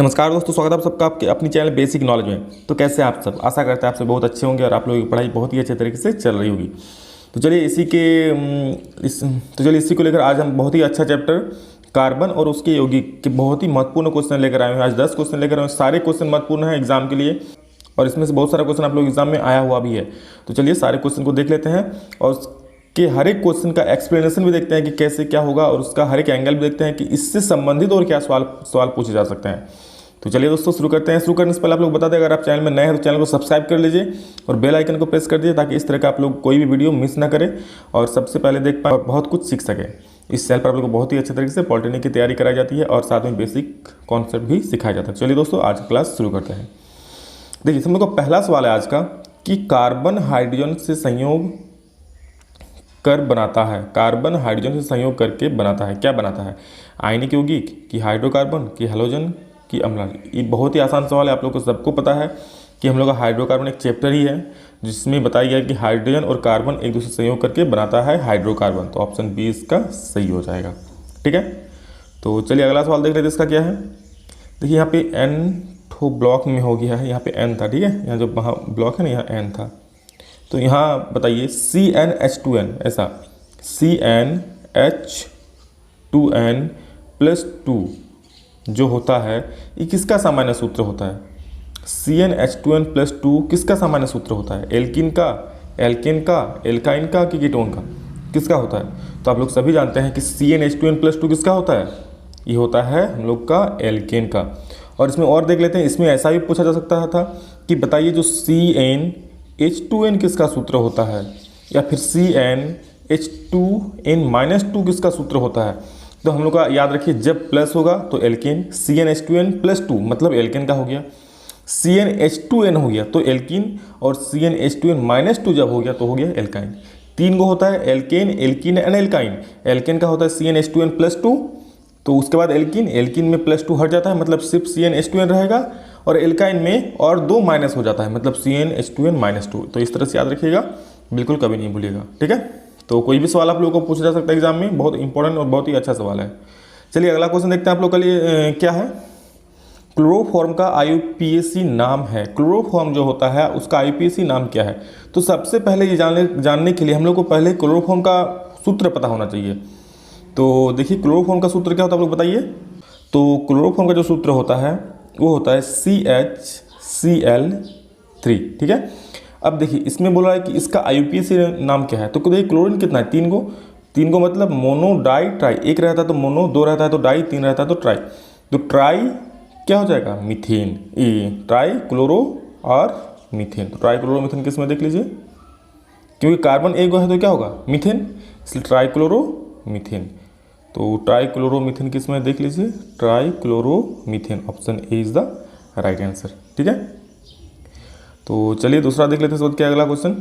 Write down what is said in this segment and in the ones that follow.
नमस्कार दोस्तों, स्वागत है आप सबका आपके अपनी चैनल बेसिक नॉलेज में। तो कैसे आप सब, आशा करते हैं आप सब बहुत अच्छे होंगे और आप लोगों की पढ़ाई बहुत ही अच्छे तरीके से चल रही होगी। तो चलिए इसी को लेकर आज हम बहुत ही अच्छा चैप्टर कार्बन और उसके यौगिक के बहुत ही महत्वपूर्ण क्वेश्चन लेकर आए हैं। आज 10 क्वेश्चन लेकर आए हैं। सारे क्वेश्चन महत्वपूर्ण हैं एग्जाम के लिए और इसमें से बहुत सारा क्वेश्चन आप लोग एग्जाम में आया हुआ भी है। तो चलिए सारे क्वेश्चन को देख लेते हैं और कि हर एक क्वेश्चन का एक्सप्लेनेशन भी देखते हैं कि कैसे क्या होगा और उसका हर एक एंगल भी देखते हैं कि इससे संबंधित और क्या सवाल पूछे जा सकते हैं। तो चलिए दोस्तों शुरू करते हैं। शुरू करने से पहले आप लोग बता दें, अगर आप चैनल में नए हैं तो चैनल को सब्सक्राइब कर लीजिए और बेल आइकन को प्रेस कर दीजिए ताकि इस तरह का आप लोग कोई भी वीडियो मिस ना करें और सबसे पहले देख पाए और बहुत कुछ सीख सकें। इस चैनल पर आप लोग को बहुत ही अच्छे तरीके से पॉलिटेक्निक की तैयारी कराई जाती है और साथ में बेसिक कॉन्सेप्ट भी सिखाया जाता है। चलिए दोस्तों आज क्लास शुरू करते हैं। देखिए हम लोग का पहला सवाल है आज का कि कार्बन हाइड्रोजन से संयोग कर बनाता है। कार्बन हाइड्रोजन से संयोग करके बनाता है, क्या बनाता है? आयनिक यौगिक कि हाइड्रोकार्बन कि हैलोजन कि अम्ल। ये बहुत ही आसान सवाल है, आप लोग को सबको पता है कि हम लोग का हाइड्रोकार्बन एक चैप्टर ही है जिसमें बताया गया कि हाइड्रोजन और कार्बन एक दूसरे से संयोग करके बनाता है हाइड्रोकार्बन। तो ऑप्शन बी इसका सही हो जाएगा। ठीक है, तो चलिए अगला सवाल देख लेते हैं इसका क्या है। देखिए यहाँ पे एन ठो ब्लॉक में हो गया है, यहाँ पे एन था। ठीक है, यहाँ जो ब्लॉक है ना यहाँ एन था। तो यहाँ बताइए CnH2n, ऐसा CnH2n+2 जो होता है ये किसका सामान्य सूत्र होता है? CnH2n+2 किसका सामान्य सूत्र होता है? एल्कीन का, एल्केन का, एल्काइन का कि कीटोन का, किसका होता है? तो आप लोग सभी जानते हैं कि CnH2n+2 किसका होता है? ये होता है हम लोग का एल्केन का। और इसमें और देख लेते हैं, इसमें ऐसा भी पूछा जा सकता था कि बताइए जो CnH2n किसका सूत्र होता है या फिर CnH2n-2 किसका सूत्र होता है? तो हम लोग का याद रखिए जब प्लस होगा तो एल्केन, CnH2n+2 मतलब एल्केन का हो गया, CnH2n हो गया तो एल्कीन और CnH2n-2 जब हो गया तो हो गया एल्काइन। तीन गो होता है alkane, alkene and alkyne. Alkane का होता है CnH2n+2, तो उसके बाद एल्कीन, एल्कीन में +2 हट जाता है मतलब सिर्फ CnH2n रहेगा और एल्काइन में और 2 माइनस हो जाता है मतलब CnH2n-2। तो इस तरह से याद रखिएगा, बिल्कुल कभी नहीं भूलिएगा। ठीक है, तो कोई भी सवाल आप लोगों को पूछा जा सकता है एग्जाम में, बहुत इंपॉर्टेंट और बहुत ही अच्छा सवाल है। चलिए अगला क्वेश्चन देखते हैं आप लोग के लिए क्या है। क्लोरोफॉर्म का IUPAC नाम है। क्लोरोफॉर्म जो होता है उसका IUPAC नाम क्या है? तो सबसे पहले ये जानने के लिए हम लोग को पहले क्लोरोफॉर्म का सूत्र पता होना चाहिए। तो देखिए क्लोरोफॉर्म का सूत्र क्या होता है आप लोग बताइए। तो क्लोरोफॉर्म का जो सूत्र होता है वो होता है CHCl3। ठीक है, अब देखिए इसमें बोला है कि इसका IUPAC नाम क्या है। तो देखिए क्लोरीन कितना है? 3 गो मतलब मोनो डाई ट्राई। एक रहता है तो मोनो, 2 रहता है तो डाई, 3 रहता है तो ट्राई। तो ट्राई क्या हो जाएगा? मीथेन। ट्राई क्लोरो और मीथेन। तो ट्राई क्लोरो मीथेन किस में देख लीजिए, क्योंकि कार्बन एक है तो क्या होगा? मीथेन, इसलिए ट्राई क्लोरो मीथेन। तो ट्राई क्लोरो मीथेन किस में देख लीजिए? Try chloro methane. Option A is the right answer. ठीक है, तो चलिए दूसरा देख लेते हैं क्या अगला क्वेश्चन।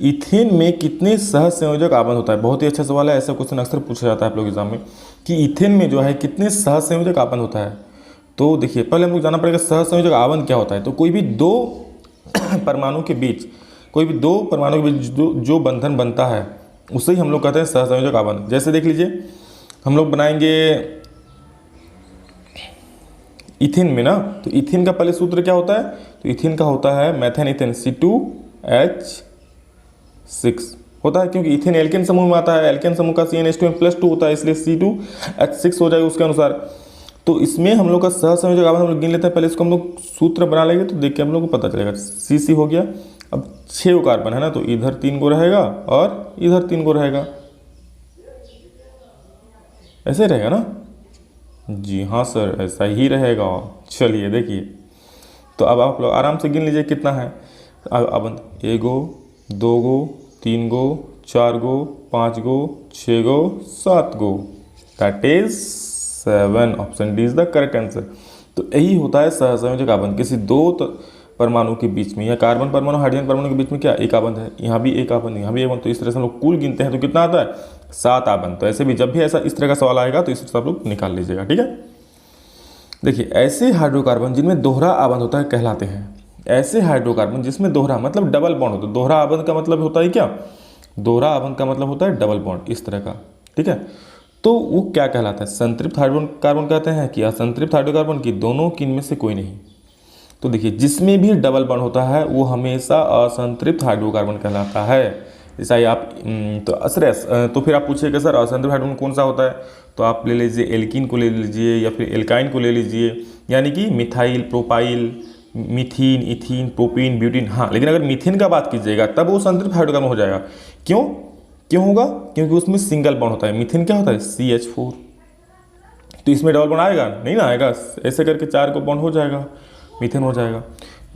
इथेन में कितने सहसंयोजक आबंध होता है? बहुत ही अच्छा सवाल है, ऐसा क्वेश्चन अक्सर पूछा जाता है आप लोग एग्जाम में कि इथेन में जो है कितने सहसंयोजक आबंध होता है। तो देखिए पहले हम लोग जानना पड़ेगा सहसंयोजक आबंध क्या होता है। तो कोई भी दो परमाणु के बीच जो बंधन बनता है उसे ही हम लोग कहते हैं सहसंयोजक आबंध। जैसे देख लीजिए हम लोग बनाएंगे इथेन में ना, तो इथेन का पहले सूत्र क्या होता है? तो इथेन का होता है मैथेन इथेन C2H6 होता है, क्योंकि इथेन एल्केन समूह में आता है। एल्केन समूह का CnH2n+2 होता है, इसलिए C2H6 हो जाएगा उसके अनुसार। तो इसमें हम लोग का सहसंयोजक आबंध हम लोग गिन लेते हैं। पहले इसको हम लोग सूत्र बना लेंगे तो देख के हम लोग को पता चलेगा। CC हो गया। अब 6 गो कार्बन है ना, तो इधर 3 गो रहेगा और इधर 3 गो रहेगा, ऐसे रहेगा ना? जी हाँ सर, ऐसा ही रहेगा। चलिए देखिए, तो अब आप लोग आराम से गिन लीजिए कितना है आबंध। 1 गो, 2 गो, 3 गो, 4 गो, 5 गो, 6 गो, 7 गो, that is 7। Option D is the correct answer. तो यही होता है सहसंयोजक आबंध। किसी दो परमाणु के बीच में या कार्बन परमाणु हाइड्रोजन परमाणु के बीच में क्या एक आबंध है, यहाँ भी एक आबंध, यहाँ भी आबंध। तो इस तरह से हम लोग कुल गिनते हैं तो कितना आता है? 7 आबंध। तो ऐसे भी जब भी ऐसा इस तरह का सवाल आएगा तो इस तरह से आप लोग निकाल लीजिएगा। ठीक है, देखिए ऐसे हाइड्रोकार्बन जिनमें दोहरा आबंध होता है कहलाते हैं। ऐसे हाइड्रोकार्बन जिसमें दोहरा मतलब डबल बॉन्ड होता है। दोहरा आबंध का मतलब होता है क्या? दोहरा आबंध का मतलब होता है डबल बॉन्ड, इस तरह का। ठीक है, तो वो क्या कहलाता है, संतृप्त हाइड्रोकार्बन कहते हैं कि असंतृप्त हाइड्रोकार्बन की, दोनों की, इनमें से कोई नहीं। तो देखिए जिसमें भी डबल बॉन्ड होता है वो हमेशा असंतृप्त हाइड्रोकार्बन कहलाता है। जैसा ही आप तो असरेस, तो फिर आप पूछिएगा सर असंतृप्त हाइड्रोकार्बन कौन सा होता है, तो आप ले लीजिए एल्कीन को ले लीजिए या फिर एल्काइन को ले लीजिए, यानी कि methyl, propyl, methene, ethene, propene, butene. हाँ, लेकिन अगर मीथेन का बात कीजिएगा तब वो संतृप्त हाइड्रोकार्बन हो जाएगा। क्यों क्यों होगा, क्योंकि उसमें सिंगल बॉन्ड होता है। मीथेन क्या होता है, CH4। तो इसमें डबल बॉन्ड आएगा नहीं ना, आएगा, ऐसे करके 4 को बॉन्ड हो जाएगा, मीथेन हो जाएगा।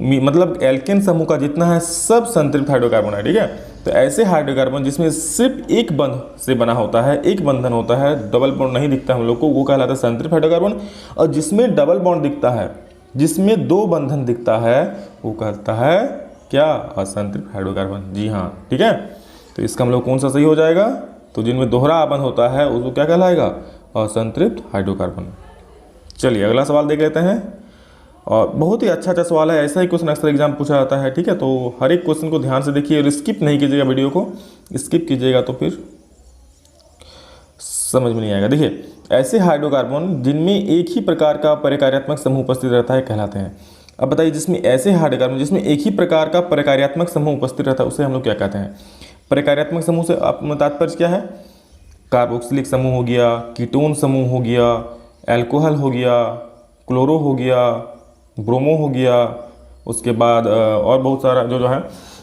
मतलब एल्केन समूह का जितना है सब संतृप्त हाइड्रोकार्बन है, ठीक है। तो ऐसे हाइड्रोकार्बन जिसमें सिर्फ एक बंध से बना होता है, एक बंधन होता है, डबल बॉन्ड नहीं दिखता हम लोग को, वो कहलाता है संतृप्त हाइड्रोकार्बन। और जिसमें डबल बॉन्ड दिखता है, जिसमें 2 बंधन दिखता है, वो कहता है क्या, असंतृप्त हाइड्रोकार्बन। जी हाँ, ठीक है। तो इसका हम लोग कौन सा सही हो जाएगा, तो जिनमें दोहरा आबंध होता है उसको क्या कहलाएगा, असंतृप्त हाइड्रोकार्बन। चलिए अगला सवाल देख लेते हैं। और बहुत ही अच्छा सवाल है, ऐसा ही क्वेश्चन अक्सर एग्जाम पूछा जाता है, ठीक है। तो हर एक क्वेश्चन को ध्यान से देखिए और स्किप नहीं कीजिएगा, वीडियो को स्किप कीजिएगा तो फिर समझ में नहीं आएगा। देखिए ऐसे हाइड्रोकार्बन जिनमें एक ही प्रकार का परिकार्यात्मक समूह उपस्थित रहता है कहलाते हैं। अब बताइए, जिसमें ऐसे हाइड्रोकार्बन जिसमें एक ही प्रकार का परिकार्यात्मक समूह उपस्थित रहता है उसे हम लोग क्या कहते हैं। परिकार्यात्मक समूह से आप तात्पर्य क्या है, कार्बोक्सिलिक समूह हो गया, कीटोन समूह हो गया, एल्कोहल हो गया, क्लोरो हो गया, ब्रोमो हो गया, उसके बाद और बहुत सारा जो है।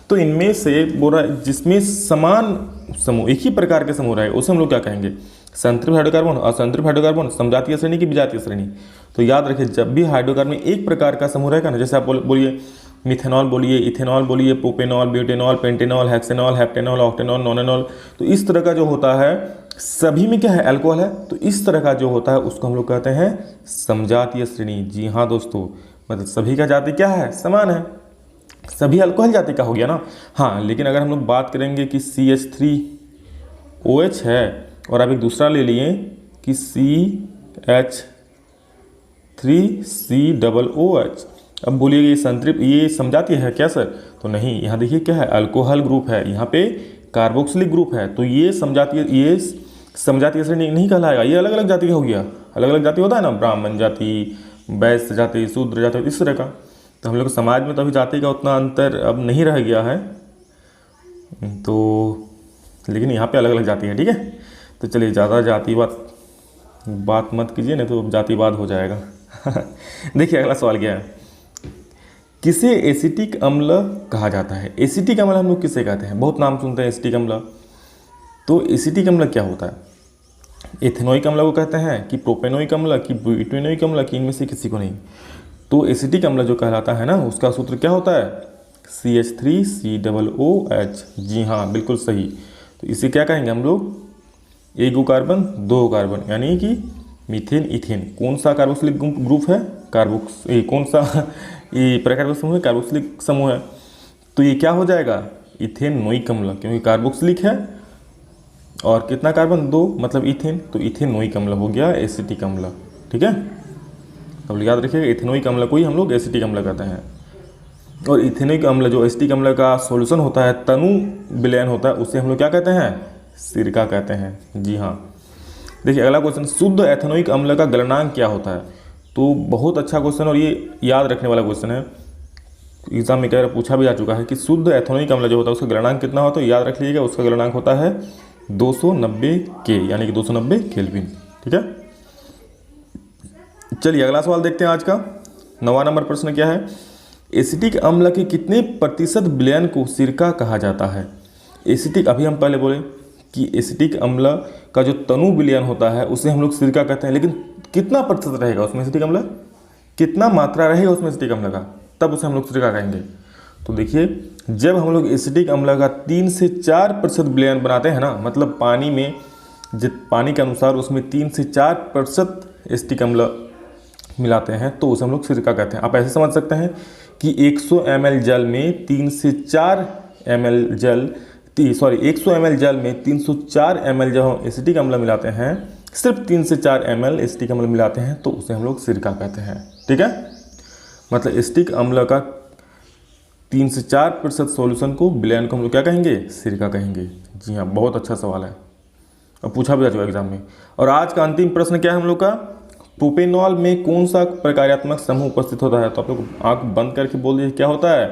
तो इनमें से बोल रहा है जिसमें समान समूह, एक ही प्रकार के समूह रहे, उसे हम लोग क्या कहेंगे, संतृप्त हाइड्रोकार्बन, असंतृप्त हाइड्रोकार्बन, समजातीय श्रेणी की विजातीय श्रेणी। तो याद रखिए जब भी हाइड्रोकार्बन में एक प्रकार का समूह रहेगा ना, जैसे आप बोलिए मिथेनॉल, बोलिए इथेनॉल, बोलिए propanol, butanol, pentanol, hexanol, heptanol, octanol, nonanol, तो इस तरह का जो होता है सभी में क्या है, अल्कोहल है। तो इस तरह का जो होता है उसको हम लोग कहते हैं समजातीय श्रेणी। जी हाँ दोस्तों, मतलब सभी का जाति क्या है, समान है, सभी अल्कोहल जाति का हो गया ना। हाँ, लेकिन अगर हम लोग बात करेंगे कि CH3OH है और आप एक दूसरा ले लिए कि CH3COOH, अब बोलिए ये संतृप्त, ये समजातीय है क्या सर, तो नहीं, यहाँ देखिए क्या है, अल्कोहल ग्रुप है, यहाँ पे कार्बोक्सिलिक ग्रुप है, तो ये समजातीय श्रेणी नहीं कहलाएगा, ये अलग अलग जाति का हो गया। अलग अलग जाति होता है ना, ब्राह्मण जाति, वैश्य जाति, शूद्र जाति, इस तरह का। तो हम लोग समाज में तो अभी जाति का उतना अंतर अब नहीं रह गया है, तो लेकिन यहाँ पे अलग अलग जाति है, ठीक है। तो चलिए ज़्यादा जातिवाद बात मत कीजिए, नहीं तो जातिवाद हो जाएगा। देखिए अगला सवाल क्या है, किसे एसिटिक अम्ल कहा जाता है। एसिटिक अम्ल हम लोग किसे कहते हैं, बहुत नाम सुनते हैं एसिटिक अम्ल। तो एसिटिक अम्ल क्या होता है, एथेनोइक अम्ल को कहते हैं कि प्रोपेनोइक अम्ल कि ब्यूटेनोइक अम्ल कि इनमें से किसी को नहीं। तो एसिटिक अम्ल जो कहलाता है ना, उसका सूत्र क्या होता है, CH3COOH। जी हाँ, बिल्कुल सही। तो इसे क्या कहेंगे हम लोग, एक कार्बन 2 कार्बन, यानी कि मीथेन इथेन। कौन सा कार्बोक्सिलिक ग्रुप है, कौन सा ये प्रकार्बनिक समूह है, कार्बोक्सिलिक समूह है। तो ये क्या हो जाएगा, इथेनोइक अम्ल, क्योंकि कार्बोक्सिलिक है और कितना कार्बन, 2, मतलब इथेन, तो इथेनोइक अम्ल हो गया एसिटिक अम्ल, ठीक है। अब याद रखिएगा इथेनोइक अम्ल को ही हम लोग एसिटिक अम्ल कहते हैं। और इथेनोइक अम्ल जो एसिटिक अम्ल का सॉल्यूशन होता है, तनु विलयन होता है, उसे हम लोग क्या कहते हैं, सिरका कहते हैं। जी हाँ। देखिए अगला क्वेश्चन, शुद्ध एथेनोइक अम्ल का गलनांक क्या होता है। तो बहुत अच्छा क्वेश्चन और ये याद रखने वाला क्वेश्चन है, एग्जाम में कई बार पूछा भी जा चुका है कि शुद्ध एथेनोइक अम्ल जो होता है उसका गलनांक कितना होता है। याद रख लीजिएगा, उसका गलनांक होता है 290 K, यानी कि 290 केल्विन, ठीक है। चलिए अगला सवाल देखते हैं आज का। 9वां नंबर प्रश्न क्या है, एसिटिक अम्ल के कितने प्रतिशत विलयन को सिरका कहा जाता है। एसिटिक, अभी हम पहले बोले कि एसिटिक अम्ल का जो तनु विलयन होता है उसे हम लोग सिरका कहते हैं, लेकिन कितना प्रतिशत रहेगा उसमें एसिटिक अम्ल, कितना मात्रा रहेगा उसमें एसिटिक अम्ल का, तब उसे हम लोग सिरका कहेंगे। तो देखिए जब हम लोग एसिटिक अम्ल का 3 से 4% विलयन बनाते हैं ना, मतलब पानी में पानी के अनुसार उसमें 3 से 4% एसिटिक अम्ल मिलाते हैं, तो उसे हम लोग सिरका कहते हैं। आप ऐसे समझ सकते हैं कि 100 ml जल में 3 से 4 ml जल 100 ml जल में 304 ml जब हम एसिटिक अम्ल मिलाते हैं, सिर्फ 3 से 4 ml एसिटिक अम्ल मिलाते हैं, तो उसे हम लोग सिरका कहते हैं, ठीक है। मतलब एसिटिक अम्ल का 3 से 4% सॉल्यूशन को, विलयन को हम लोग क्या कहेंगे, सिरका कहेंगे। जी हाँ, बहुत अच्छा सवाल है, और पूछा भी जा चुका एग्जाम में। और आज का अंतिम प्रश्न क्या है हम लोग का, प्रोपेनॉल में कौन सा प्रकार्यात्मक समूह उपस्थित होता है। तो आप लोग आंख बंद करके बोल दीजिए क्या होता है,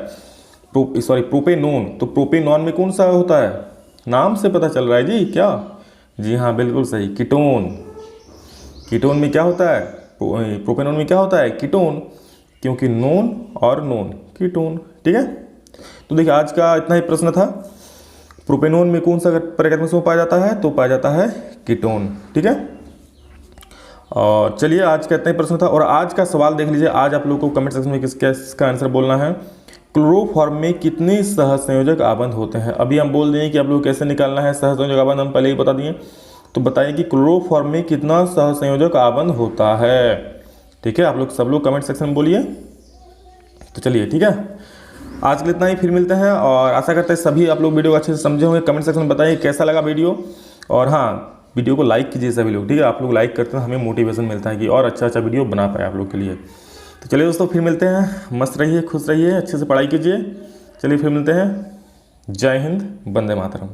प्रोपेनोन। तो प्रोपेनॉन में कौन सा होता है, नाम से पता चल रहा है जी क्या, जी हाँ बिल्कुल सही, कीटोन। कीटोन में क्या होता है, प्रोपेनॉन में क्या होता है, कीटोन, क्योंकि नोन और नोन कीटोन। ठीक है, तो देखिए आज का इतना ही प्रश्न था। प्रोपेनॉन में कौन सा प्रकार्यात्मक समूह पाया जाता है, तो पाया जाता है कीटोन। ठीक है, और चलिए आज का इतना ही प्रश्न था। और आज का सवाल देख लीजिए, आज आप लोगों को कमेंट सेक्शन में किसका आंसर बोलना है। क्लोरोफॉर्म में कितने सहसंयोजक आबंध होते हैं। अभी हम बोल दें कि आप लोग कैसे निकालना है सहसंयोजक आबंध, हम पहले ही बता दिए। तो बताइए कि क्लोरोफॉर्म में कितना सहसंयोजक आबंध होता है। ठीक है, आप लोग सब लोग कमेंट सेक्शन में बोलिए। तो चलिए ठीक है, आज के लिए इतना ही, फिर मिलते हैं। और आशा करते हैं सभी आप लोग वीडियो को अच्छे से समझे होंगे। कमेंट सेक्शन में बताइए कैसा लगा वीडियो, और हाँ वीडियो को लाइक कीजिए सभी लोग। ठीक है, आप लोग लाइक करते हैं, हमें मोटिवेशन मिलता है कि और अच्छा वीडियो बना पाए आप लोग के लिए। तो चलिए दोस्तों फिर मिलते हैं, मस्त रहिए, खुश रहिए, अच्छे से पढ़ाई कीजिए। चलिए फिर मिलते हैं, जय हिंद, वंदे मातरम।